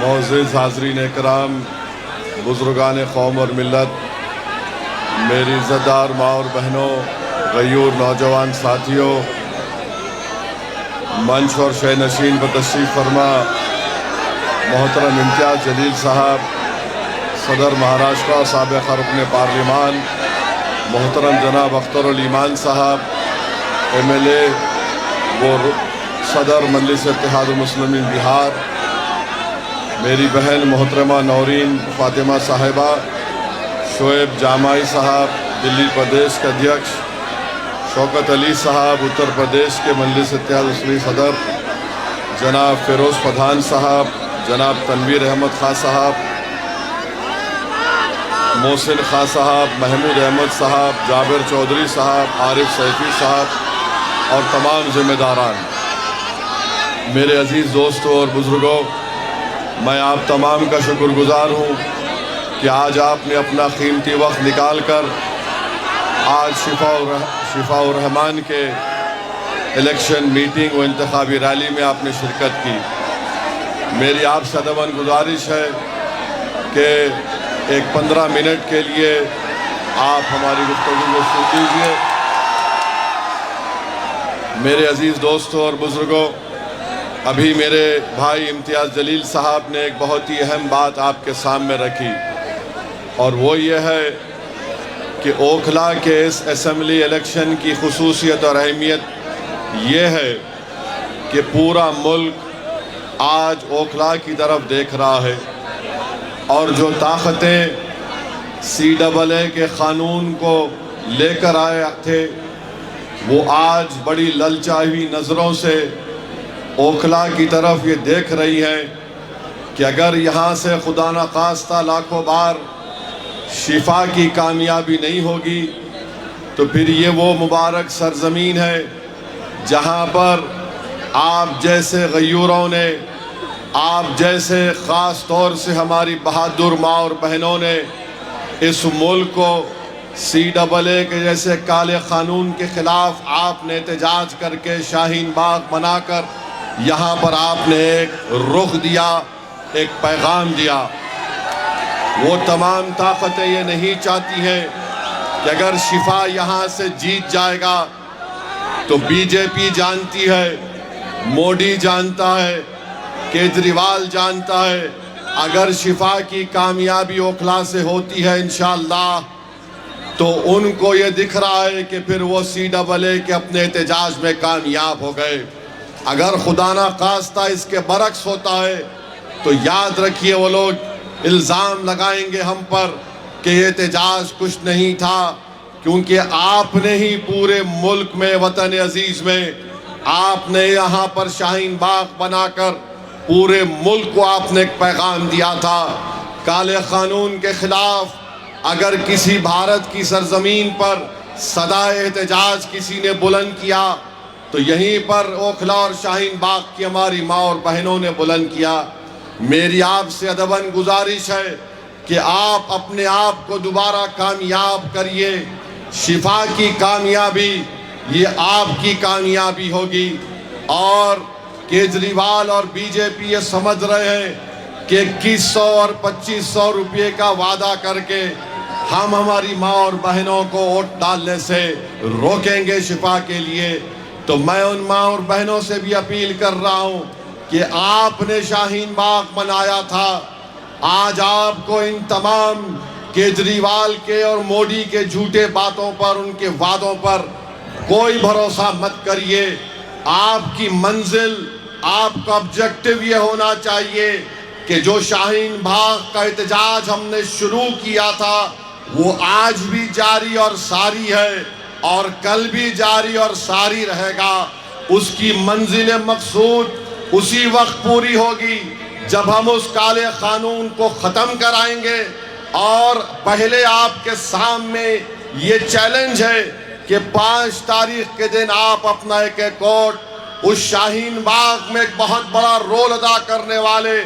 मोअज़्ज़िज़ हाज़रीन इकराम, बुज़ुर्गान क़ौम और मिल्लत, मेरी इज़्ज़तदार माँ और बहनों, गयूर नौजवान साथियों, मंच और शय नशीन पर तशरीफ़ फरमा मोहतरम इम्तियाज़ जलील साहब, सदर महाराष्ट्र साबिक़ रुकन पार्लिमान मोहतरम जनाब अख्तर ईमान साहब, MLA वो सदर मजलिस इत्तेहादुल मुस्लिमीन बिहार, मेरी बहन मोहतरमा नौरीन फ़ातिमा साहिबा, शोएब जामाई साहब दिल्ली प्रदेश के अध्यक्ष, शौकत अली साहब उत्तर प्रदेश के मजलिस इत्तेहादुल मुस्लिमीन सदर, जनाब फ़िरोज़ पठान साहब, जनाब तनवीर अहमद खां साहब, मोहसिन खां साहब, महमूद अहमद साहब, जाबिर चौधरी साहब, आरिफ सैफी साहब और तमाम ज़िम्मेदारान, मेरे अज़ीज़ दोस्तों और बुज़ुर्गों, मैं आप तमाम का शुक्रगुज़ार हूँ कि आज आपने अपना कीमती वक्त निकाल कर आज शिफाउर रहमान के इलेक्शन मीटिंग व इंतखाबी रैली में आपने शिरकत की। मेरी आपसे अदबन गुजारिश है कि एक 15 मिनट के लिए आप हमारी गुफ्तगू को सुन लीजिए। मेरे अज़ीज़ दोस्तों और बुज़ुर्गों, अभी मेरे भाई इम्तियाज़ जलील साहब ने एक बहुत ही अहम बात आपके सामने रखी और वो ये है कि ओखला के इस असम्बली इलेक्शन की खुसूसियत और अहमियत ये है कि पूरा मुल्क आज ओखला की तरफ देख रहा है और जो ताकतें CAA के क़ानून को लेकर आए थे वो आज बड़ी ललचाई हुई नज़रों से ओखला की तरफ ये देख रही है कि अगर यहाँ से खुदा न खास्ता लाखों बार शिफा की कामयाबी नहीं होगी तो फिर ये वो मुबारक सरज़मीन है जहाँ पर आप जैसे गयूरों ने, आप जैसे ख़ास तौर से हमारी बहादुर माँ और बहनों ने इस मुल्क को CAA के जैसे काले क़ानून के ख़िलाफ़ आपने एहतजाज करके शाहीन बाग बनाकर यहाँ पर आपने एक रुख दिया, एक पैगाम दिया। वो तमाम ताकतें ये नहीं चाहती हैं कि अगर शिफा यहाँ से जीत जाएगा तो BJP जानती है, मोदी जानता है, केजरीवाल जानता है, अगर शिफा की कामयाबी ओखला से होती है इंशाअल्लाह तो उनको ये दिख रहा है कि फिर वो CAA के अपने एहतजाज में कामयाब हो गए। अगर खुदा ना खास्ता इसके बरक्स होता है तो याद रखिए वो लोग इल्ज़ाम लगाएंगे हम पर कि ये एहतजाज कुछ नहीं था, क्योंकि आपने ही पूरे मुल्क में, वतन अजीज़ में, आपने यहाँ पर शाहीन बाग बनाकर पूरे मुल्क को आपने एक पैगाम दिया था काले क़ानून के ख़िलाफ़। अगर किसी भारत की सरज़मीन पर सदाए एहतजाज किसी ने बुलंद किया तो यहीं पर ओखला और शाहीन बाग की हमारी माँ और बहनों ने बुलंद किया। मेरी आपसे अदबन गुजारिश है कि आप अपने आप को दोबारा कामयाब करिए। शिफा की कामयाबी ये आपकी कामयाबी होगी और केजरीवाल और BJP ये समझ रहे हैं कि 2100 और 2500 रुपये का वादा करके हम हमारी माँ और बहनों को वोट डालने से रोकेंगे शिफा के लिए। तो मैं उन माँ और बहनों से भी अपील कर रहा हूँ कि आपने शाहीन बाग बनाया था, आज आपको इन तमाम केजरीवाल के और मोदी के झूठे बातों पर, उनके वादों पर कोई भरोसा मत करिए। आपकी मंजिल, आपका ऑब्जेक्टिव ये होना चाहिए कि जो शाहीन बाग का एहतजाज हमने शुरू किया था वो आज भी जारी और सारी है और कल भी जारी और सारी रहेगा। उसकी मंजिल मकसूद उसी वक्त पूरी होगी जब हम उस काले क़ानून को ख़त्म कराएंगे। और पहले आपके सामने ये चैलेंज है कि 5 तारीख के दिन आप अपना एक वोट उस शाहीन बाग में एक बहुत बड़ा रोल अदा करने वाले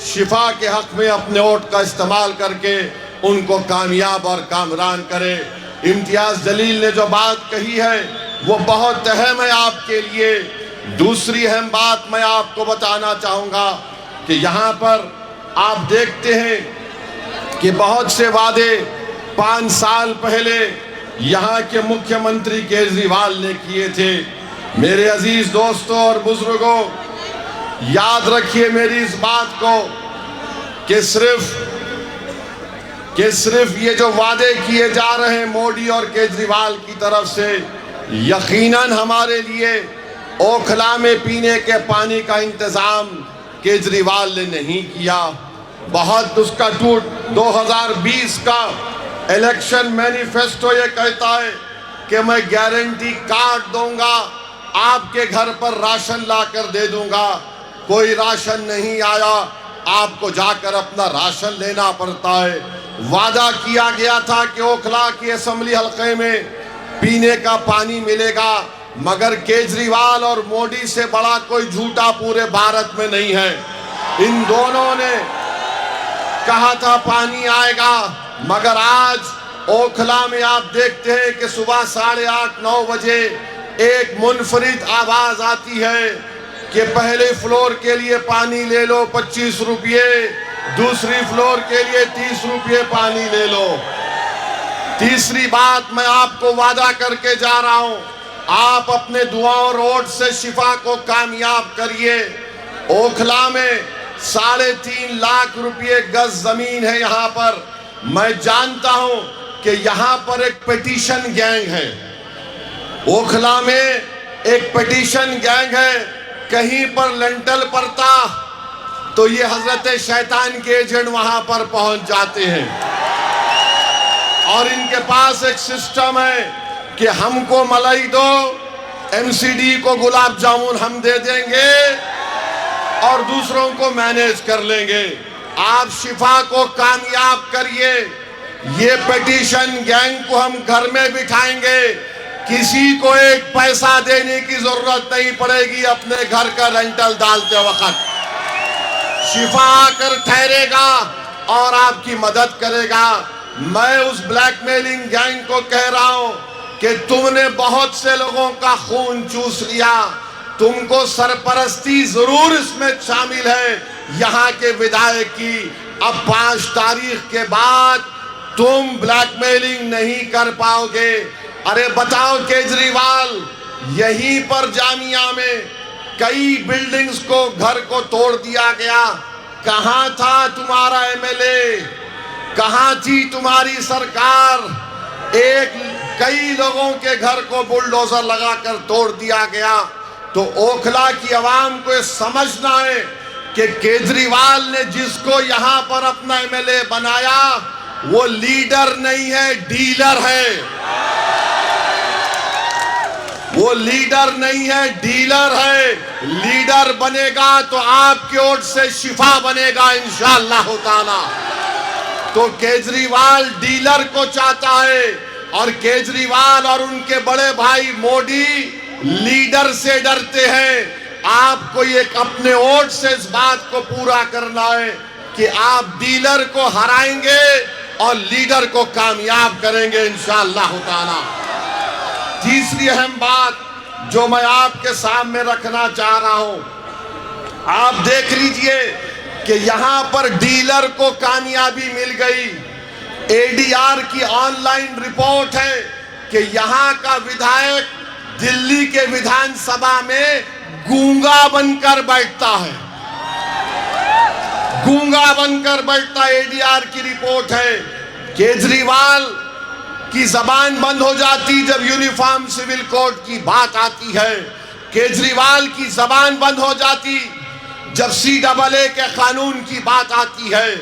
शिफा के हक़ में अपने वोट का इस्तेमाल करके उनको कामयाब और कामरान करें। इम्तियाज़ जलील ने जो बात कही है वो बहुत अहम है आपके लिए। दूसरी अहम बात मैं आपको बताना चाहूँगा कि यहाँ पर आप देखते हैं कि बहुत से वादे 5 साल पहले यहाँ के मुख्यमंत्री केजरीवाल ने किए थे। मेरे अजीज दोस्तों और बुजुर्गों, याद रखिए मेरी इस बात को कि सिर्फ ये जो वादे किए जा रहे हैं मोदी और केजरीवाल की तरफ से, यकीनन हमारे लिए ओखला में पीने के पानी का इंतजाम केजरीवाल ने नहीं किया। बहुत उसका 2020 का इलेक्शन मैनिफेस्टो ये कहता है कि मैं गारंटी कार्ड दूंगा, आपके घर पर राशन लाकर दे दूंगा। कोई राशन नहीं आया, आपको जाकर अपना राशन लेना पड़ता है। वादा किया गया था कि ओखला की असेंबली हल्के में पीने का पानी मिलेगा, मगर केजरीवाल और मोदी से बड़ा कोई झूठा पूरे भारत में नहीं है। इन दोनों ने कहा था पानी आएगा, मगर आज ओखला में आप देखते हैं कि सुबह 8:30-9 बजे एक मुनफरिद आवाज आती है कि पहले फ्लोर के लिए पानी ले लो 25 रुपये, दूसरी फ्लोर के लिए 30 रुपये पानी ले लो। तीसरी बात मैं आपको वादा करके जा रहा हूं, आप अपने दुआओं रोड से शिफा को कामयाब करिए। ओखला में 3.5 लाख रुपये गज जमीन है यहाँ पर। मैं जानता हूं कि यहाँ पर एक पिटीशन गैंग है, ओखला में एक पिटीशन गैंग है। कहीं पर लेंटल पड़ता तो ये हजरत शैतान के एजेंट वहां पर पहुंच जाते हैं और इनके पास एक सिस्टम है कि हमको मलाई दो, एमसीडी को गुलाब जामुन हम दे देंगे और दूसरों को मैनेज कर लेंगे। आप शिफा को कामयाब करिए। ये पिटीशन गैंग को हम घर में बिठाएंगे, किसी को एक पैसा देने की जरूरत नहीं पड़ेगी। अपने घर का रेंटल डालते वक्त शिफा आकर ठहरेगा और आपकी मदद करेगा। मैं उस ब्लैकमेलिंग गैंग को कह रहा हूं कि तुमने बहुत से लोगों का खून चूस लिया, तुमको सरपरस्ती जरूर इसमें शामिल है यहाँ के विधायक की। अब 5 तारीख के बाद तुम ब्लैकमेलिंग नहीं कर पाओगे। अरे बताओ केजरीवाल, यहीं पर जामिया में कई बिल्डिंग्स को घर को तोड़ दिया गया। कहां था तुम्हारा एमएलए, कहां थी तुम्हारी सरकार? कई लोगों के घर को बुलडोजर लगाकर तोड़ दिया गया। तो ओखला की आवाम को ये समझना है कि केजरीवाल ने जिसको यहां पर अपना एमएलए बनाया वो लीडर नहीं है, डीलर है। वो लीडर नहीं है, डीलर है। लीडर बनेगा तो आपके वोट से शिफा बनेगा इंशाअल्लाह ताला। तो केजरीवाल डीलर को चाहता है और केजरीवाल और उनके बड़े भाई मोदी लीडर से डरते हैं। आपको ये अपने वोट से इस बात को पूरा करना है कि आप डीलर को हराएंगे और लीडर को कामयाब करेंगे इंशाअल्लाह ताला। तीसरी अहम बात जो मैं आपके सामने रखना चाह रहा हूं, आप देख लीजिए कि यहां पर डीलर को कामयाबी मिल गई। एडीआर की ऑनलाइन रिपोर्ट है कि यहां का विधायक दिल्ली के विधानसभा में गूंगा बनकर बैठता है, गूंगा बनकर बैठता। एडीआर की रिपोर्ट है। केजरीवाल की जबान बंद हो जाती जब यूनिफॉर्म सिविल कोड की बात आती है। केजरीवाल की जबान बंद हो जाती जब CAA के कानून की बात आती है।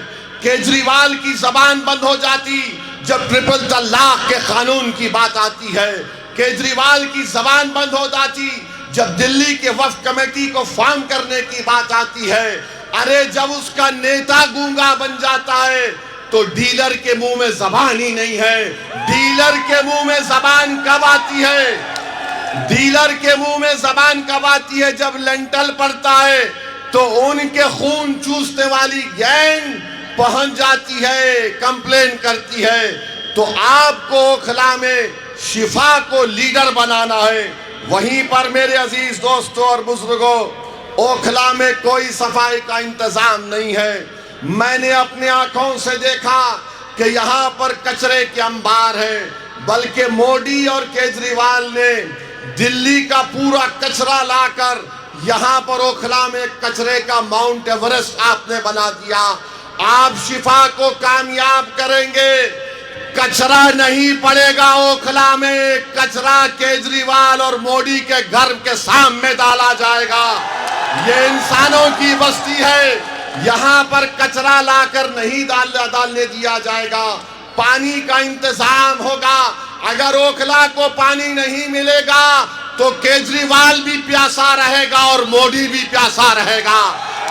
केजरीवाल की जबान बंद हो जाती जब ट्रिपल तलाक के कानून की बात आती है। केजरीवाल की जबान बंद हो जाती जब दिल्ली के वक्फ कमेटी को फॉर्म करने की बात आती है। अरे जब उसका नेता गूंगा बन जाता है तो डीलर के मुंह में जबान ही नहीं है। डीलर के मुंह में जबान कब आती है? डीलर के मुंह में जबान कब आती है? जब लेंटल पड़ता है तो उनके खून चूसने वाली गैंग पहुंच जाती है, कंप्लेन करती है। तो आपको ओखला में शिफा को लीडर बनाना है। वहीं पर मेरे अजीज दोस्तों और बुजुर्गों, ओखला में कोई सफाई का इंतजाम नहीं है। मैंने अपनी आंखों से देखा कि यहाँ पर कचरे के अंबार है, बल्कि मोदी और केजरीवाल ने दिल्ली का पूरा कचरा लाकर यहाँ पर ओखला में कचरे का माउंट एवरेस्ट आपने बना दिया। आप शिफा को कामयाब करेंगे, कचरा नहीं पड़ेगा ओखला में, कचरा केजरीवाल और मोदी के घर के सामने डाला जाएगा। ये इंसानों की बस्ती है, यहाँ पर कचरा लाकर नहीं डालने दिया जाएगा। पानी का इंतजाम होगा। अगर ओखला को पानी नहीं मिलेगा तो केजरीवाल भी प्यासा रहेगा और मोदी भी प्यासा रहेगा।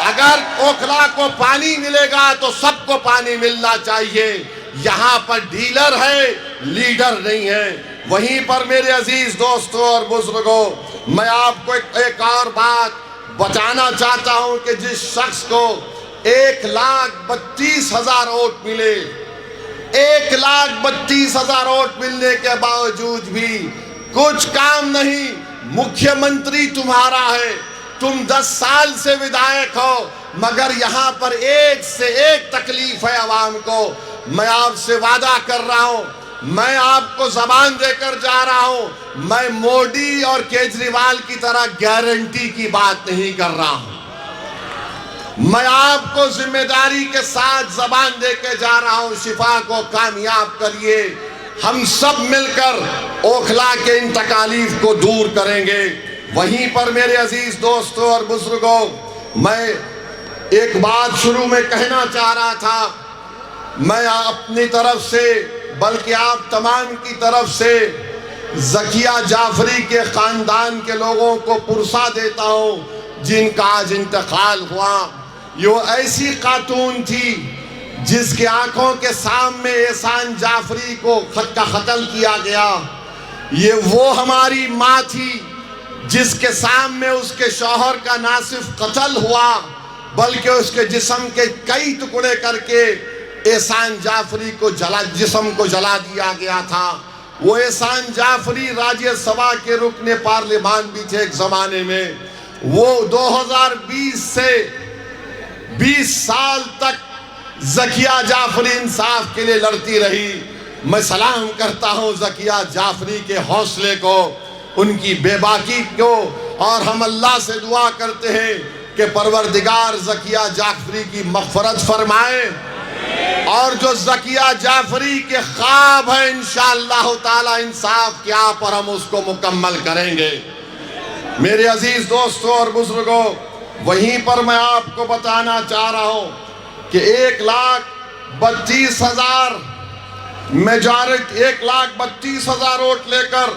अगर ओखला को पानी मिलेगा तो सबको पानी मिलना चाहिए। यहाँ पर डीलर है, लीडर नहीं है। वहीं पर मेरे अजीज दोस्तों और बुजुर्गों, मैं आपको एक और बात बताना चाहता हूं कि जिस शख्स को 1,32,000 वोट मिले, 1,32,000 वोट मिलने के बावजूद भी कुछ काम नहीं। मुख्यमंत्री तुम्हारा है, तुम 10 साल से विधायक हो, मगर यहाँ पर एक से एक तकलीफ है आवाम को। मैं आपसे वादा कर रहा हूँ, मैं आपको जबान देकर जा रहा हूँ, मैं मोदी और केजरीवाल की तरह गारंटी की बात नहीं कर रहा हूँ। मैं आपको जिम्मेदारी के साथ जबान देके जा रहा हूँ, शिफा को कामयाब करिए। हम सब मिलकर ओखला के इन तकालीफ को दूर करेंगे। वहीं पर मेरे अजीज दोस्तों और बुजुर्गों, मैं एक बात शुरू में कहना चाह रहा था। मैं अपनी तरफ से, बल्कि आप तमाम की तरफ से ज़किया जाफरी के ख़ानदान के लोगों को पुरसा देता हूँ जिनका आज इंतकाल हुआ। ये ऐसी खातून थी जिसके आंखों के सामने एहसान जाफरी को कत्ल किया गया। ये वो हमारी माँ थी जिसके सामने उसके शौहर का ना सिर्फ कत्ल हुआ बल्कि उसके जिस्म के कई टुकड़े करके एहसान जाफरी को जिस्म को जला दिया गया था। वो एहसान जाफरी राज्यसभा के रुकने पार्लियामान भी थे एक जमाने में। वो 2020 से 20 साल तक ज़किया जाफरी इंसाफ के लिए लड़ती रही। मैं सलाम करता हूँ ज़किया जाफरी के हौसले को, उनकी बेबाकी को, और हम अल्लाह से दुआ करते हैं कि परवरदिगार ज़किया जाफरी की मग़फ़रत फरमाए, और जो ज़किया जाफरी के ख्वाब है इंशाअल्लाह ताला इंसाफ के आप पर हम उसको मुकम्मल करेंगे। मेरे अजीज दोस्तों और बुजुर्गों, वहीं पर मैं आपको बताना चाह रहा हूं कि 1,32,000 मेजॉरिटी 1,32,000 वोट लेकर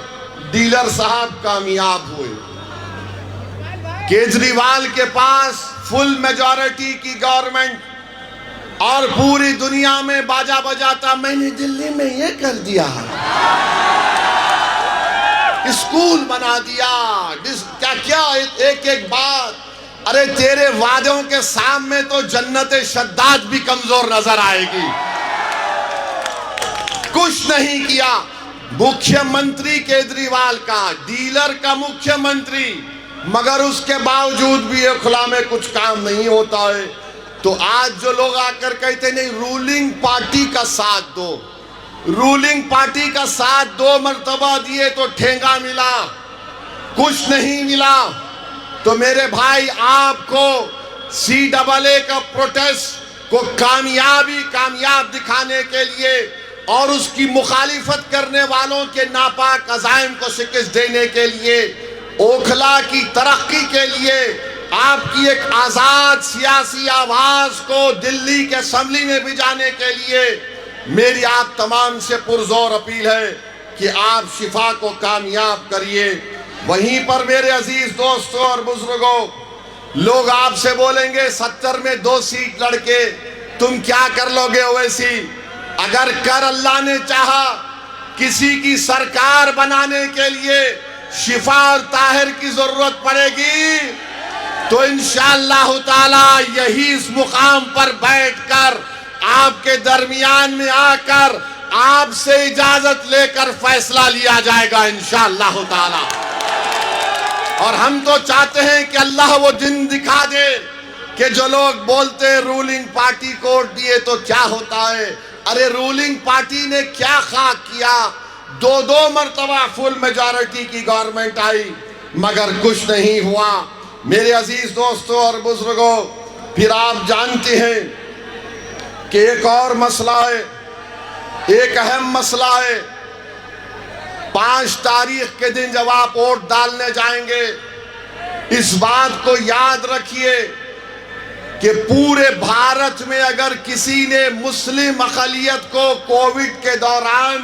डीलर साहब कामयाब हुए। केजरीवाल के पास फुल मेजॉरिटी की गवर्नमेंट, और पूरी दुनिया में बाजा बजाता मैंने दिल्ली में ये कर दिया, स्कूल बना दिया, क्या क्या एक एक बात। अरे तेरे वादों के सामने तो जन्नत शद्दाद भी कमजोर नजर आएगी। कुछ नहीं किया। मुख्यमंत्री केजरीवाल का, डीलर का मुख्यमंत्री, मगर उसके बावजूद भी ओखला में कुछ काम नहीं होता है। तो आज जो लोग आकर कहते नहीं रूलिंग पार्टी का साथ दो, रूलिंग पार्टी का साथ 2 मर्तबा दिए तो ठेंगा मिला, कुछ नहीं मिला। तो मेरे भाई, आपको CAA का प्रोटेस्ट को कामयाब दिखाने के लिए और उसकी मुखालिफत करने वालों के नापाक अज़ाइम को शिकस्त देने के लिए, ओखला की तरक्की के लिए, आपकी एक आज़ाद सियासी आवाज़ को दिल्ली के असेंबली में भिजाने के लिए मेरी आप तमाम से पुरजोर अपील है कि आप शिफा को कामयाब करिए। वहीं पर मेरे अजीज दोस्तों और बुजुर्गों, लोग आपसे बोलेंगे 70 में 2 सीट लड़के तुम क्या कर लोगे ओवैसी? अगर कर अल्लाह ने चाहा किसी की सरकार बनाने के लिए शिफा और ताहिर की जरूरत पड़ेगी तो इंशाअल्लाह ताला यही इस मुकाम पर बैठकर आपके दरमियान में आकर आपसे इजाजत लेकर फैसला लिया जाएगा इंशाअल्लाह ताला। और हम तो चाहते हैं कि अल्लाह वो दिन दिखा दे कि जो लोग बोलते हैं रूलिंग पार्टी को वोट दिए तो क्या होता है। अरे रूलिंग पार्टी ने क्या खाक किया, दो मरतबा फुल मेजॉरिटी की गवर्नमेंट आई मगर कुछ नहीं हुआ। मेरे अजीज दोस्तों और बुजुर्गों, फिर आप जानते हैं कि एक और मसला है, एक अहम मसला है। 5 तारीख के दिन जब आप वोट डालने जाएंगे, इस बात को याद रखिए कि पूरे भारत में अगर किसी ने मुस्लिम अक़लियत को कोविड के दौरान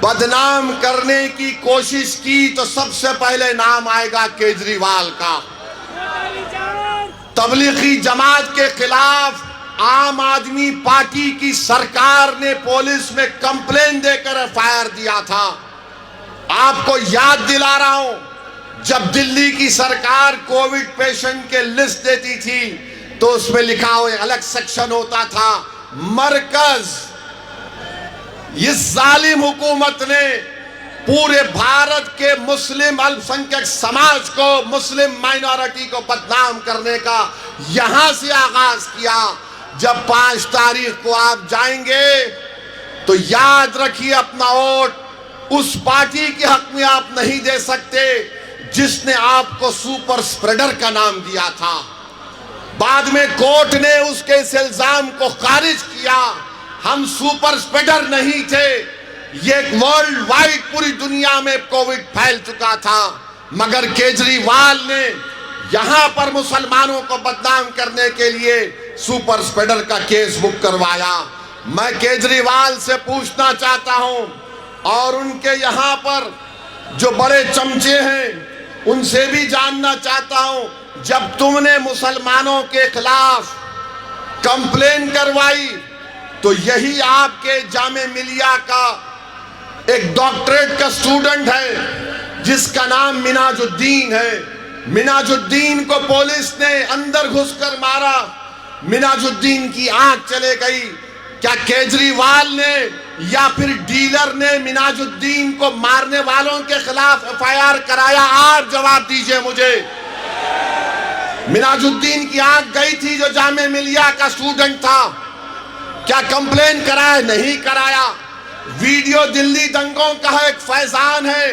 बदनाम करने की कोशिश की तो सबसे पहले नाम आएगा केजरीवाल का। तबलीगी जमात के खिलाफ आम आदमी पार्टी की सरकार ने पुलिस में कंप्लेन देकर एफआईआर दिया था। आपको याद दिला रहा हूं, जब दिल्ली की सरकार कोविड पेशेंट के लिस्ट देती थी तो उसमें लिखा हुआ अलग सेक्शन होता था मरकज। इस जालिम हुकूमत ने पूरे भारत के मुस्लिम अल्पसंख्यक समाज को, मुस्लिम माइनॉरिटी को बदनाम करने का यहां से आगाज किया। जब 5 तारीख को आप जाएंगे तो याद रखिए, अपना वोट उस पार्टी के हक में आप नहीं दे सकते जिसने आपको सुपर स्प्रेडर का नाम दिया था। बाद में कोर्ट ने उसके इस इल्जाम को खारिज किया। हम सुपर स्प्रेडर नहीं थे, ये वर्ल्ड वाइड पूरी दुनिया में कोविड फैल चुका था, मगर केजरीवाल ने यहां पर मुसलमानों को बदनाम करने के लिए सुपर स्प्रेडर का केस बुक करवाया। मैं केजरीवाल से पूछना चाहता हूं और उनके यहां पर जो बड़े चमचे हैं उनसे भी जानना चाहता हूं, जब तुमने मुसलमानों के खिलाफ कंप्लेन करवाई तो यही आपके जामे मिलिया का एक डॉक्टरेट का स्टूडेंट है जिसका नाम मिनाजुद्दीन है। मिनाजुद्दीन को पुलिस ने अंदर घुसकर मारा, मिनाजुद्दीन की आंख चले गई। क्या केजरीवाल ने या फिर डीलर ने मिनाजुद्दीन को मारने वालों के खिलाफ एफआईआर कराया? आप जवाब दीजिए मुझे। मिनाजुद्दीन की आंख गई थी जो जामे मिलिया का स्टूडेंट था, क्या कंप्लेन कराया? नहीं कराया। वीडियो दिल्ली दंगों का है, एक फैजान है,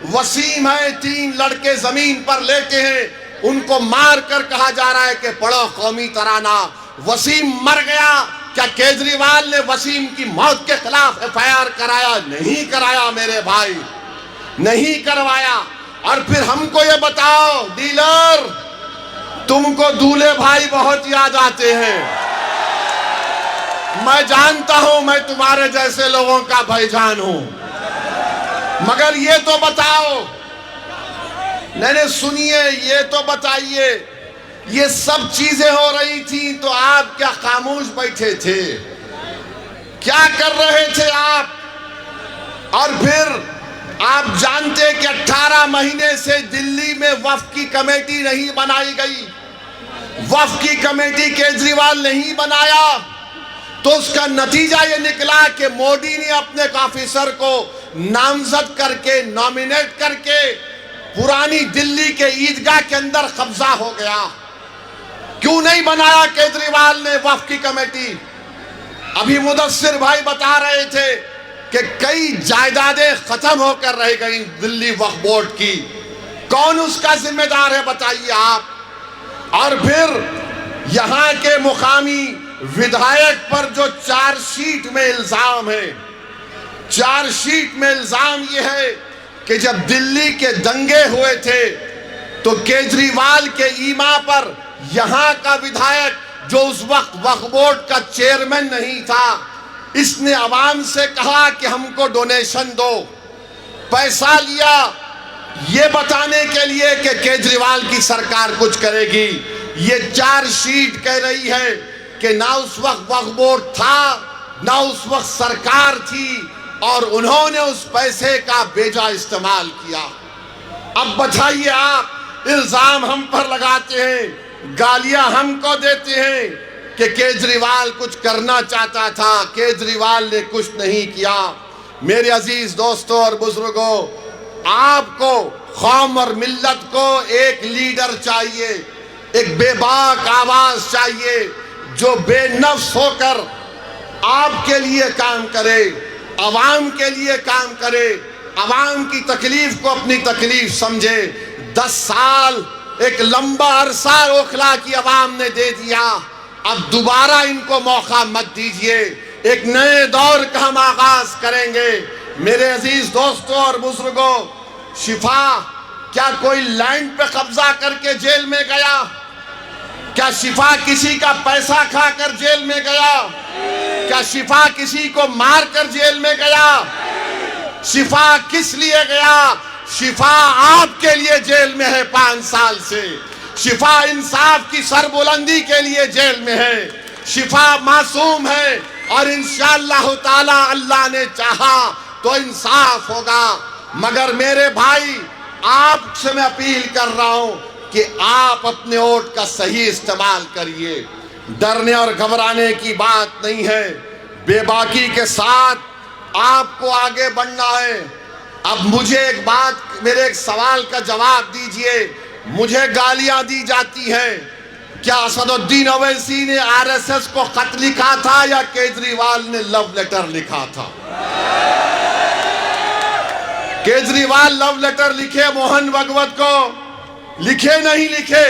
वसीम है, 3 लड़के जमीन पर लेटे हैं, उनको मार कर कहा जा रहा है कि पढ़ो कौमी तराना। वसीम मर गया, क्या केजरीवाल ने वसीम की मौत के खिलाफ एफआईआर कराया? नहीं कराया मेरे भाई, नहीं करवाया। और फिर हमको ये बताओ डीलर, तुमको दूल्हे भाई बहुत याद आते हैं। मैं जानता हूं मैं तुम्हारे जैसे लोगों का भाईजान हूं, मगर ये तो बताओ, नहीं सुनिए, ये तो बताइए, ये सब चीजें हो रही थी तो आप क्या खामोश बैठे थे? क्या कर रहे थे आप? और फिर आप जानते कि 18 महीने से दिल्ली में वक्फ की कमेटी नहीं बनाई गई। वक्फ की कमेटी केजरीवाल नहीं बनाया तो उसका नतीजा ये निकला कि मोदी ने अपने एक ऑफिसर को नामजद करके, नॉमिनेट करके पुरानी दिल्ली के ईदगाह के अंदर कब्जा हो गया। क्यों नहीं बनाया केजरीवाल ने वक्फ की कमेटी? अभी मुदस्सिर भाई बता रहे थे कि कई जायदादें खत्म होकर रह गई दिल्ली वक्फ बोर्ड की। कौन उसका जिम्मेदार है बताइए आप? और फिर यहां के मुकामी विधायक पर जो चार्जशीट में इल्जाम है, चार्जशीट में इल्जाम यह है कि जब दिल्ली के दंगे हुए थे तो केजरीवाल के ईमा पर यहां का विधायक जो उस वक्त वक्फ बोर्ड का चेयरमैन नहीं था, इसने आवाम से कहा कि हमको डोनेशन दो। पैसा लिया ये बताने के लिए कि केजरीवाल की सरकार कुछ करेगी। ये चार्जशीट कह रही है कि ना उस वक्त वक्फ बोर्ड था, ना उस वक्त सरकार थी और उन्होंने उस पैसे का बेजा इस्तेमाल किया। अब बताइए आप, इल्जाम हम पर लगाते हैं, गालियां हमको देते हैं कि केजरीवाल कुछ करना चाहता था, केजरीवाल ने कुछ नहीं किया। मेरे अजीज दोस्तों और बुजुर्गों, आपको कौम और मिल्लत को एक लीडर चाहिए, एक बेबाक आवाज चाहिए जो बेनफ्स होकर आपके लिए काम करे, अवाम के लिए काम करे, अवाम की तकलीफ को अपनी तकलीफ समझे। 10 साल एक लंबा अरसा ओखला की अवाम ने दे दिया, अब दोबारा इनको मौका मत दीजिए। एक नए दौर का हम आगाज करेंगे। मेरे अजीज दोस्तों और बुजुर्गों, शिफा क्या कोई लैंड पे कब्जा करके जेल में गया? क्या शिफा किसी का पैसा खाकर जेल में गया? क्या शिफा किसी को मारकर जेल में गया? शिफा किस लिए गया? शिफा आपके लिए जेल में है 5 साल से। शिफा इंसाफ की सरबुलंदी के लिए जेल में है। शिफा मासूम है और इंशाअल्लाह ताला अल्लाह ने चाहा तो इंसाफ होगा। मगर मेरे भाई, आपसे मैं अपील कर रहा हूं कि आप अपने वोट का सही इस्तेमाल करिए। डरने और घबराने की बात नहीं है, बेबाकी के साथ आपको आगे बढ़ना है। अब मुझे एक बात, मेरे एक सवाल का जवाब दीजिए। मुझे गालियां दी जाती हैं, क्या असदुद्दीन ओवैसी ने आरएसएस को खत लिखा था या केजरीवाल ने लव लेटर लिखा था? केजरीवाल लव लेटर लिखे मोहन भागवत को? लिखे नहीं लिखे?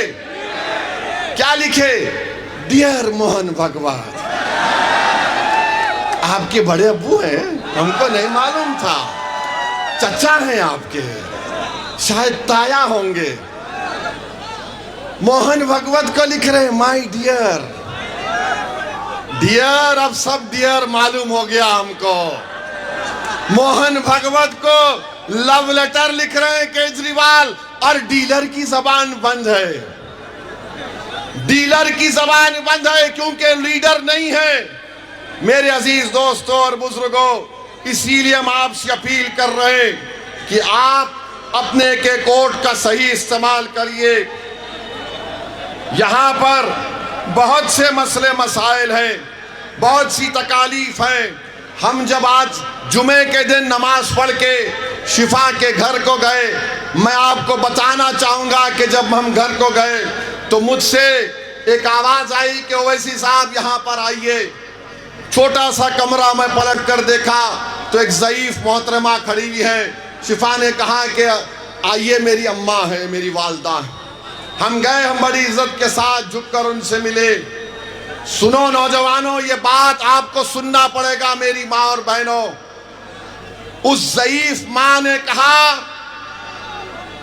क्या लिखे? डियर मोहन भागवत। आपके बड़े अब्बू हैं, हमको नहीं मालूम था। चचा हैं आपके, शायद ताया होंगे। मोहन भागवत को लिख रहे माय डियर। डियर, अब सब डियर मालूम हो गया हमको। मोहन भागवत को लव लेटर लिख रहे हैं केजरीवाल, और डीलर की जबान बंद है। डीलर की जबान बंद है क्योंकि लीडर नहीं है। मेरे अजीज दोस्तों और बुजुर्गों, इसीलिए हम आपसे अपील कर रहे हैं कि आप अपने के वोट का सही इस्तेमाल करिए। यहाँ पर बहुत से मसले मसाइल हैं, बहुत सी तकालीफ हैं। हम जब आज जुमे के दिन नमाज पढ़ के शिफा के घर को गए, मैं आपको बताना चाहूँगा कि जब हम घर को गए तो मुझसे एक आवाज़ आई कि ओवैसी साहब यहाँ पर आइए। छोटा सा कमरा मैं पलट कर देखा तो एक ज़ईफ़ मोहतरमा खड़ी हुई है। शिफा ने कहा कि आइए, मेरी अम्मा है, मेरी वालदा है। हम गए, हम बड़ी इज्जत के साथ झुककर उनसे मिले। सुनो नौजवानों, ये बात आपको सुनना पड़ेगा मेरी माँ और बहनों। उस ज़ईफ़ माँ ने कहा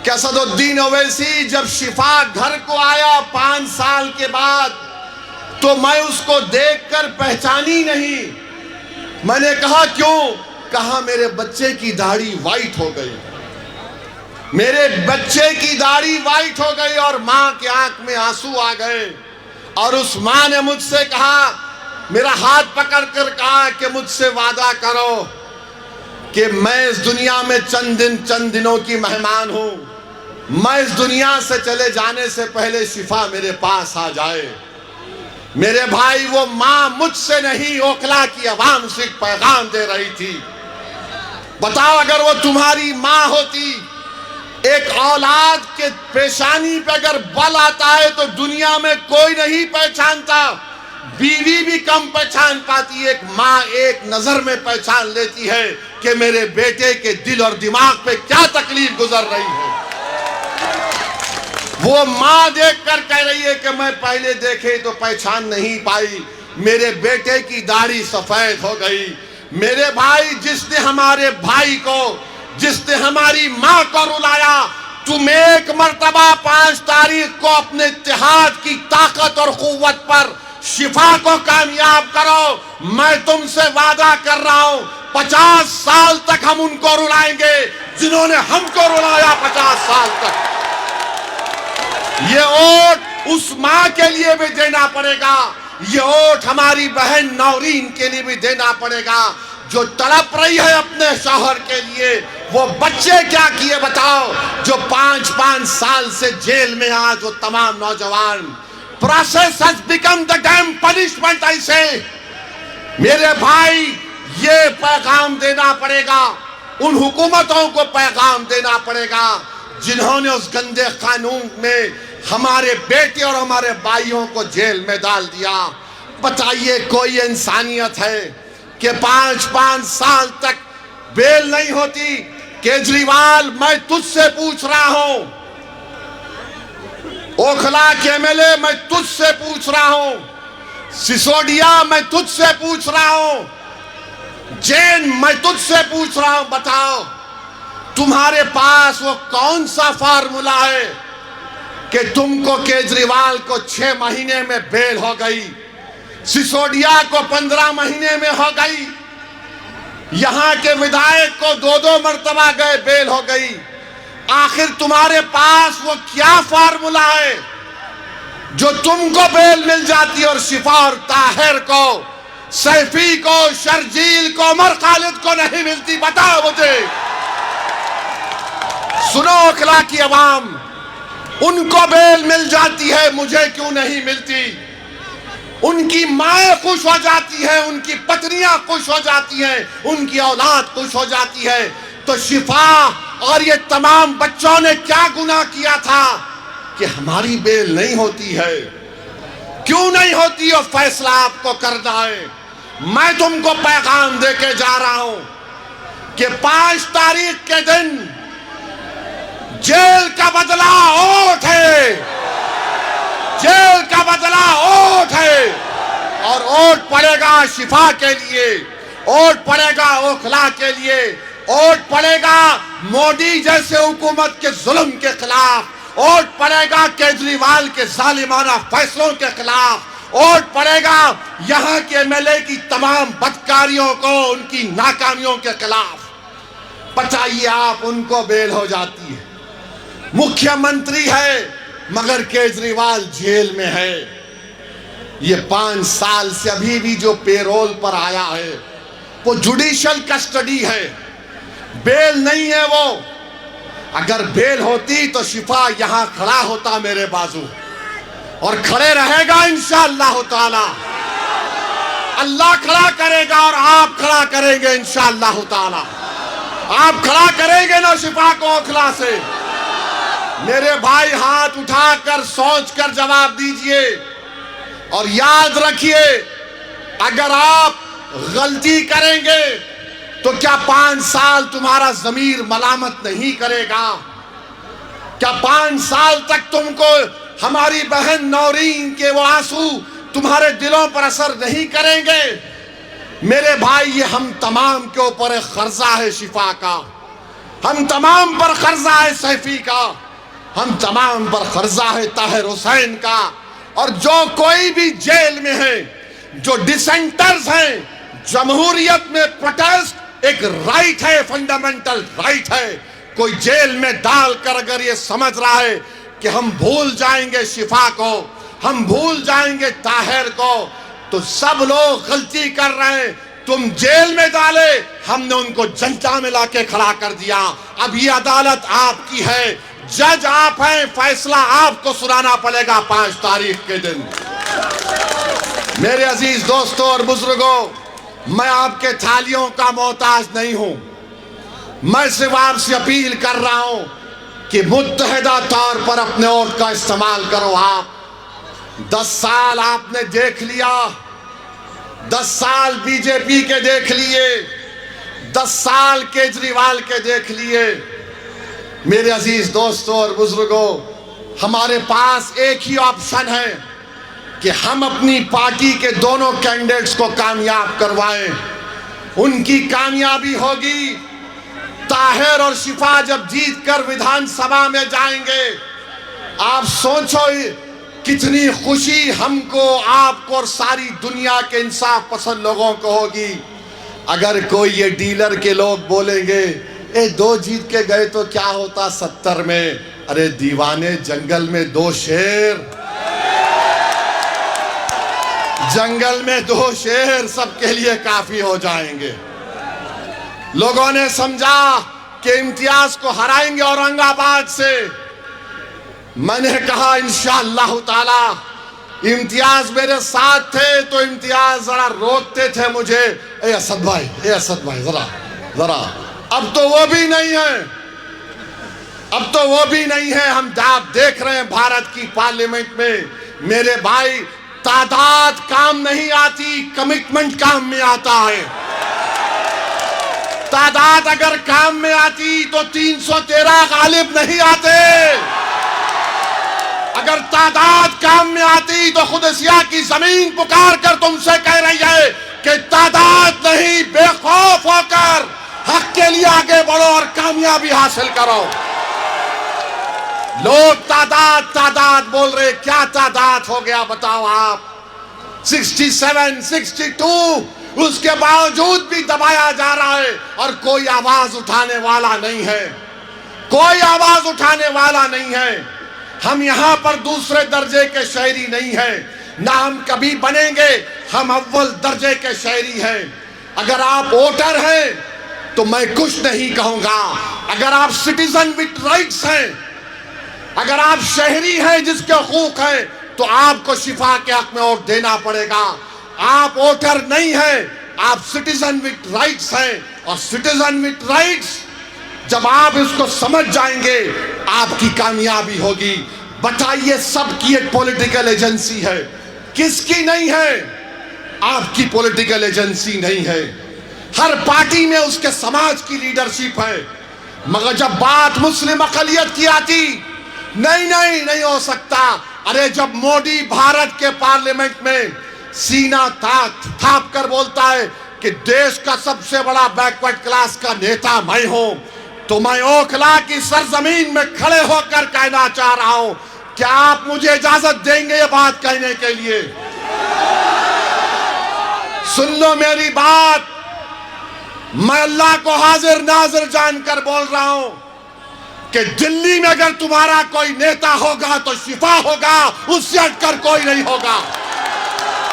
कि असदुद्दीन ओवैसी जब शिफा घर को आया 5 साल के बाद, तो मैं उसको देखकर पहचानी नहीं। मैंने कहा क्यों? कहा मेरे बच्चे की दाढ़ी वाइट हो गई। मेरे बच्चे की दाढ़ी वाइट हो गई और माँ के आंख में आंसू आ गए। और उस माँ ने मुझसे कहा, मेरा हाथ पकड़कर कहा कि मुझसे वादा करो कि मैं इस दुनिया में चंद दिनों की मेहमान हूं। मैं इस दुनिया से चले जाने से पहले शिफा मेरे पास आ जाए। मेरे भाई, वो माँ मुझसे नहीं, ओखला की आवाम से एक पैगाम दे रही थी। बताओ, अगर वो तुम्हारी माँ होती, एक औलाद के पेशानी पे अगर बल आता है तो दुनिया में कोई नहीं पहचानता। बीवी भी कम पहचान पाती है, एक माँ एक नजर में पहचान लेती है कि मेरे बेटे के दिल और दिमाग पे क्या तकलीफ गुजर रही है। वो माँ देखकर कह रही है कि मैं पहले देखे तो पहचान नहीं पाई, मेरे बेटे की दाढ़ी सफेद हो गई। मेरे भाई, जिसने हमारे भाई को, जिसने हमारी माँ को रुलाया, तुम एक मर्तबा 5 तारीख को अपने इत्तेहाद की ताकत और कुव्वत पर शिफा को कामयाब करो। मैं तुमसे वादा कर रहा हूं, 50 साल तक हम उनको रुलाएंगे जिन्होंने हमको रुलाया 50 साल तक। ये वोट उस माँ के लिए भी देना पड़ेगा, ये वोट हमारी बहन नौरीन के लिए भी देना पड़ेगा जो तड़प रही है अपने शौहर के लिए। वो बच्चे क्या किए बताओ, जो 5-5 साल से जेल में आज वो तमाम नौजवान। Process has become the dam punishment. ऐसे मेरे भाई, ये पैगाम देना पड़ेगा, उन हुकूमतों को पैगाम देना पड़ेगा जिन्होंने उस गंदे कानून में हमारे बेटे और हमारे भाइयों को जेल में डाल दिया। बताइए कोई इंसानियत है कि 5-5 साल तक बेल नहीं होती? केजरीवाल, मैं तुझसे पूछ रहा हूं, ओखला के एमएलए, मैं तुझसे पूछ रहा हूं, सिसोदिया, मैं तुझसे पूछ रहा हूं, जैन, मैं तुझसे पूछ रहा हूं, बताओ तुम्हारे पास वो कौन सा फार्मूला है कि तुमको केजरीवाल को 6 महीने में बेल हो गई, सिसोदिया को 15 महीने में हो गई, यहां के विधायक को 2-2 मर्तबा गए बेल हो गई। आखिर तुम्हारे पास वो क्या फार्मूला है जो तुमको बेल मिल जाती है और शिफा और ताहिर को, सैफी को, शर्जील को, उमर खालिद को नहीं मिलती? बताओ मुझे। सुनो ओखला की आवाम, उनको बेल मिल जाती है, मुझे क्यों नहीं मिलती? उनकी माएं खुश हो जाती हैं, उनकी पत्नियां खुश हो जाती हैं, उनकी औलाद खुश हो जाती है, तो शिफा और ये तमाम बच्चों ने क्या गुनाह किया था कि हमारी बेल नहीं होती है? क्यों नहीं होती? और फैसला आपको करना है। मैं तुमको पैगाम देके जा रहा हूं कि 5 तारीख के दिन जेल का बदला ओट है, जेल का बदला ओट है, और ओट पड़ेगा शिफा के लिए, ओट पड़ेगा ओखला के लिए, ओट पड़ेगा मोदी जैसे हुकूमत के जुल्म के खिलाफ, ओट पड़ेगा केजरीवाल के जालिमाना फैसलों के खिलाफ, ओट पड़ेगा यहां के एमएलए की तमाम बदकारियों को, उनकी नाकामियों के खिलाफ। बताइए आप, उनको बेल हो जाती है, मुख्यमंत्री है मगर केजरीवाल जेल में है। ये 5 साल से अभी भी जो पेरोल पर आया है वो जुडिशियल कस्टडी है, बेल नहीं है वो। अगर बेल होती तो शिफा यहां खड़ा होता मेरे बाजू, और खड़े रहेगा इंशाअल्लाह ताला। अल्लाह खड़ा करेगा और आप खड़ा करेंगे इंशाअल्लाह ताला। आप खड़ा करेंगे ना शिफा को ओखला से? मेरे भाई, हाथ उठाकर सोचकर जवाब दीजिए, और याद रखिए, अगर आप गलती करेंगे तो क्या 5 साल तुम्हारा जमीर मलामत नहीं करेगा? क्या 5 साल तक तुमको हमारी बहन नौरीन के वो आंसू तुम्हारे दिलों पर असर नहीं करेंगे? मेरे भाई, ये हम तमाम के ऊपर एक कर्जा है शिफा का, हम तमाम पर कर्जा है सैफी का, हम तमाम पर कर्जा है ताहिर हुसैन का, और जो कोई भी जेल में है, जो डिसेंटर्स हैं, जमहूरियत में प्रोटेस्ट एक राइट है, फंडामेंटल राइट है। कोई जेल में डालकर अगर ये समझ रहा है कि हम भूल जाएंगे शिफा को, हम भूल जाएंगे ताहिर को, तो सब लोग गलती कर रहे हैं। तुम जेल में डाले, हमने उनको जनता में लाके खड़ा कर दिया। अब ये अदालत आपकी है, जज आप हैं, फैसला आपको सुनाना पड़ेगा 5 तारीख के दिन। मेरे अजीज दोस्तों और बुजुर्गों, मैं आपके थालियों का मोहताज नहीं हूं। मैं सिर्फ आपसे अपील कर रहा हूं कि मुत्तहिदा तौर पर अपने वोट का इस्तेमाल करो। आप 10 साल आपने देख लिया, 10 साल बीजेपी के देख लिए, 10 साल केजरीवाल के देख लिए। मेरे अजीज दोस्तों और बुजुर्गों, हमारे पास एक ही ऑप्शन है कि हम अपनी पार्टी के दोनों कैंडिडेट्स को कामयाब करवाएं। उनकी कामयाबी होगी, ताहिर और शिफा जब जीतकर विधानसभा में जाएंगे, आप सोचो कितनी खुशी हमको, आपको और सारी दुनिया के इंसाफ पसंद लोगों को होगी। अगर कोई ये डीलर के लोग बोलेंगे, ए 2 जीत के गए तो क्या होता 70 में? अरे दीवाने, जंगल में 2 शेर, जंगल में 2 शेर सबके लिए काफी हो जाएंगे। लोगों ने समझा कि इम्तियाज को हराएंगे औरंगाबाद से। मैंने कहा इंशाअल्लाह ताला, इम्तियाज मेरे साथ थे तो इम्तियाज जरा रोकते थे मुझे, ए असद भाई, ए असद भाई, जरा जरा। अब तो वो भी नहीं है। अब तो वो भी नहीं है। हम आप देख रहे हैं भारत की पार्लियामेंट में मेरे भाई, तादाद काम नहीं आती, कमिटमेंट काम में आता है। तादाद अगर काम में आती तो 313 गालिब नहीं आते। अगर तादाद काम में आती तो खुदसिया की जमीन पुकार कर तुमसे कह रही है कि तादाद नहीं, बेखौफ होकर हक के लिए आगे बढ़ो और कामयाबी हासिल करो। लोग तादाद तादाद बोल रहे, क्या तादाद हो गया बताओ आप? 67, 62, उसके बावजूद भी दबाया जा रहा है और कोई आवाज उठाने वाला नहीं है। कोई आवाज उठाने वाला नहीं है। हम यहां पर दूसरे दर्जे के शहरी नहीं हैं, ना हम कभी बनेंगे। हम अव्वल दर्जे के शहरी हैं। अगर आप वोटर हैं तो मैं कुछ नहीं कहूंगा। अगर आप सिटीजन विद राइट्स हैं, अगर आप शहरी हैं जिसके हकूक हैं, तो आपको शिफा के हक में वोट देना पड़ेगा। आप वोटर नहीं हैं, आप सिटीजन विद राइट्स हैं। और सिटीजन विद राइट्स जब आप इसको समझ जाएंगे, आपकी कामयाबी होगी। बताइए, सबकी एक पॉलिटिकल एजेंसी है, किसकी नहीं है? आपकी पॉलिटिकल एजेंसी नहीं है। हर पार्टी में उसके समाज की लीडरशिप है। मगर जब बात मुस्लिम अक़लियत की आती, नहीं हो सकता। अरे जब मोदी भारत के पार्लियामेंट में सीना थाप कर बोलता है कि देश का सबसे बड़ा बैकवर्ड क्लास का नेता मैं हूं, तो मैं ओखला की सरजमीन में खड़े होकर कहना चाह रहा हूं, क्या आप मुझे इजाजत देंगे ये बात कहने के लिए? सुन लो मेरी बात, मैं अल्लाह को हाजिर नाजिर जानकर बोल रहा हूं कि दिल्ली में अगर तुम्हारा कोई नेता होगा तो शिफा होगा, उससे हटकर कोई नहीं होगा।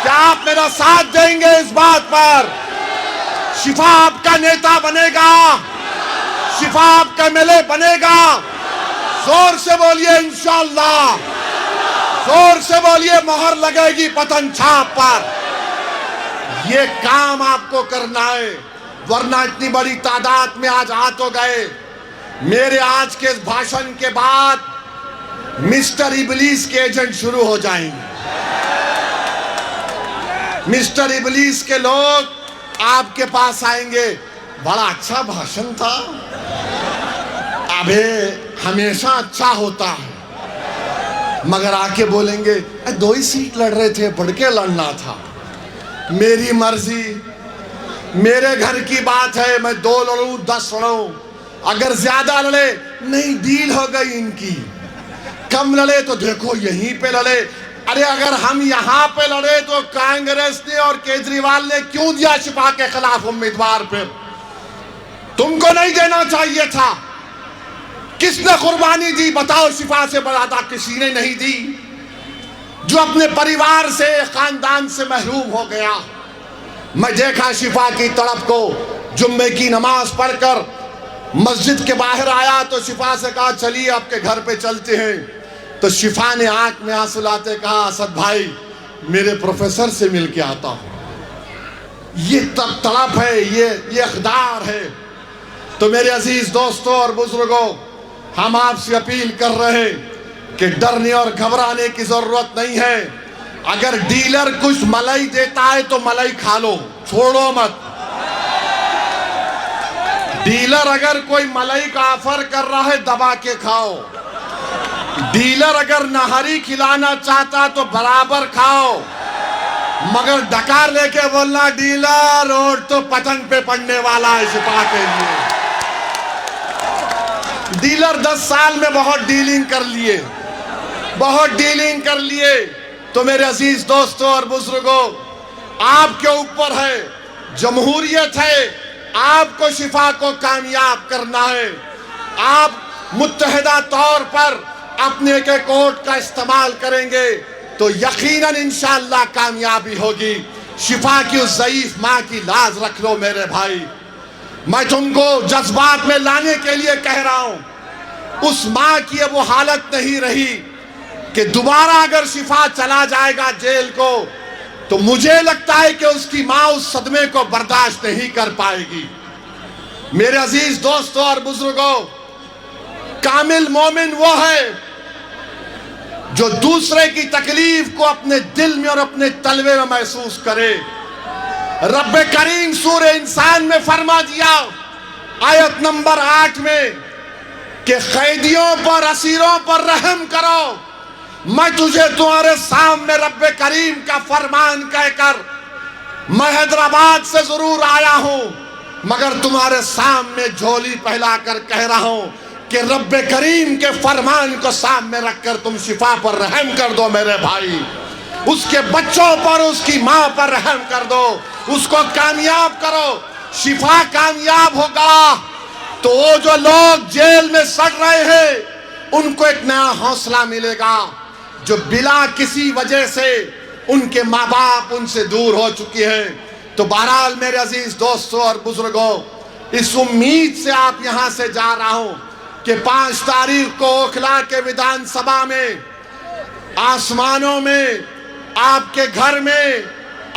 क्या आप मेरा साथ देंगे इस बात पर? शिफा आपका नेता बनेगा, शिफा आपका एमएलए बनेगा। जोर से बोलिए इंशाअल्लाह, जोर से बोलिए, मोहर लगेगी पतन छाप पर। ये काम आपको करना है, वरना इतनी बड़ी तादाद में आज आ तो गए। मेरे आज के इस भाषण के बाद मिस्टर इबलीस के एजेंट शुरू हो जाएंगे। मिस्टर इबलीस के लोग आपके पास आएंगे, बड़ा अच्छा भाषण था, अबे हमेशा अच्छा होता है, मगर आके बोलेंगे 2 ही सीट लड़ रहे थे, बढ़ के लड़ना था, मेरी मर्जी, मेरे घर की बात है, मैं 2 लड़ूं 10 लड़ूं, अगर ज्यादा लड़े नहीं डील हो गई इनकी, कम लड़े तो देखो यहीं पे लड़े। अरे अगर हम यहाँ पे लड़े तो कांग्रेस ने और केजरीवाल ने क्यों दिया शिफा के खिलाफ उम्मीदवार पे? तुमको नहीं देना चाहिए था। किसने कुर्बानी दी बताओ? शिफा से बरादा किसी ने नहीं दी। जो अपने परिवार से, खानदान से महरूम हो गया। मैं देखा शिफा की तड़प को, जुम्मे की नमाज पढ़कर मस्जिद के बाहर आया तो शिफा से कहा चलिए आपके घर पे चलते हैं। तो शिफा ने आंख में आंसू लाते कहा, असद भाई मेरे प्रोफेसर से मिल के आता हूं। ये तड़प है, ये इक़्तिदार है। तो मेरे अजीज दोस्तों और बुजुर्गों, हम आपसे अपील कर रहे हैं कि डरने और घबराने की जरूरत नहीं है। अगर डीलर कुछ मलाई देता है तो मलाई खा लो, छोड़ो मत। डीलर अगर कोई मलाई का ऑफर कर रहा है, दबा के खाओ। डीलर अगर नहरी खिलाना चाहता तो बराबर खाओ, मगर डकार लेके बोलना डीलर और तो पतंग पे पड़ने वाला है शिफा के लिए। डीलर 10 साल में बहुत डीलिंग कर लिए, बहुत डीलिंग कर लिए। तो मेरे अजीज दोस्तों और बुजुर्गों, आपके ऊपर है, जमहूरियत है, आपको शिफा को कामयाब करना है। आप मुत्तहिदा तौर पर अपने एक वोट का इस्तेमाल करेंगे तो यकीनन इंशाअल्लाह कामयाबी होगी। शिफा की उस ज़ईफ माँ की लाज रख लो मेरे भाई। मैं तुमको जज्बात में लाने के लिए कह रहा हूं। उस माँ की अब वो हालत नहीं रही कि दोबारा अगर शिफा चला जाएगा जेल को, तो मुझे लगता है कि उसकी माँ उस सदमे को बर्दाश्त नहीं कर पाएगी। मेरे अजीज दोस्तों और बुजुर्गों, कामिल मोमिन वो है जो दूसरे की तकलीफ को अपने दिल में और अपने तलवे में महसूस करे। रब्बे करीम सूरे इंसान में फरमा दिया आयत नंबर 8 में कि कैदियों पर, असीरों पर रहम करो। मैं तुझे तुम्हारे सामने रब्बे करीम का फरमान कहकर मैं हैदराबाद से जरूर आया हूं, मगर तुम्हारे सामने झोली फैलाकर कह रहा हूं कि रब्बे करीम के फरमान को सामने रखकर तुम शिफा पर रहम कर दो मेरे भाई। उसके बच्चों पर, उसकी मां पर रहम कर दो, उसको कामयाब करो। शिफा कामयाब होगा तो वो जो लोग जेल में सड़ रहे हैं उनको एक नया हौसला मिलेगा, जो बिला किसी वजह से उनके माँ बाप उनसे दूर हो चुकी है। तो बहरहाल मेरे अजीज दोस्तों और बुजुर्गों, इस उम्मीद से आप यहां से जा रहा हूं कि 5 तारीख को ओखला के विधानसभा में, आसमानों में, आपके घर में,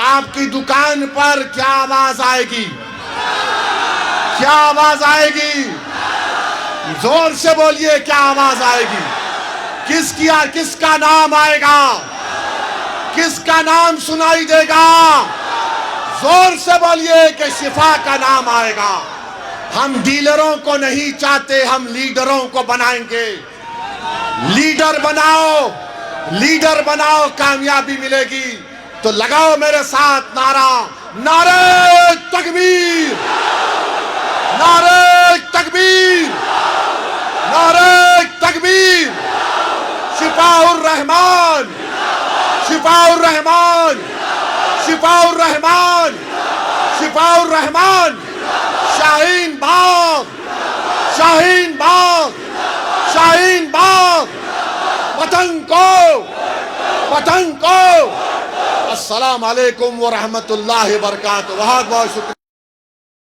आपकी दुकान पर क्या आवाज आएगी? क्या आवाज आएगी? जोर से बोलिए, क्या आवाज आएगी? किसका नाम आएगा? किसका नाम सुनाई देगा? जोर से बोलिए कि शिफा का नाम आएगा। हम डीलरों को नहीं चाहते, हम लीडरों को बनाएंगे। लीडर बनाओ, लीडर बनाओ, कामयाबी मिलेगी। तो लगाओ मेरे साथ नारा, नारे तकबीर, नारे तकबीर, नारे तकबीर। शिफाउर रहमान, शिफाउर रहमान, शिफाउर रहमान, शिफाउर रहमान। शाहीन बाग, शाहीन बाग, शाहीन बाग। पतंग को, पतंग को। अस्सलाम वालेकुम व रहमतुल्लाहि व बरकातुहू। बहुत बहुत शुक्रिया।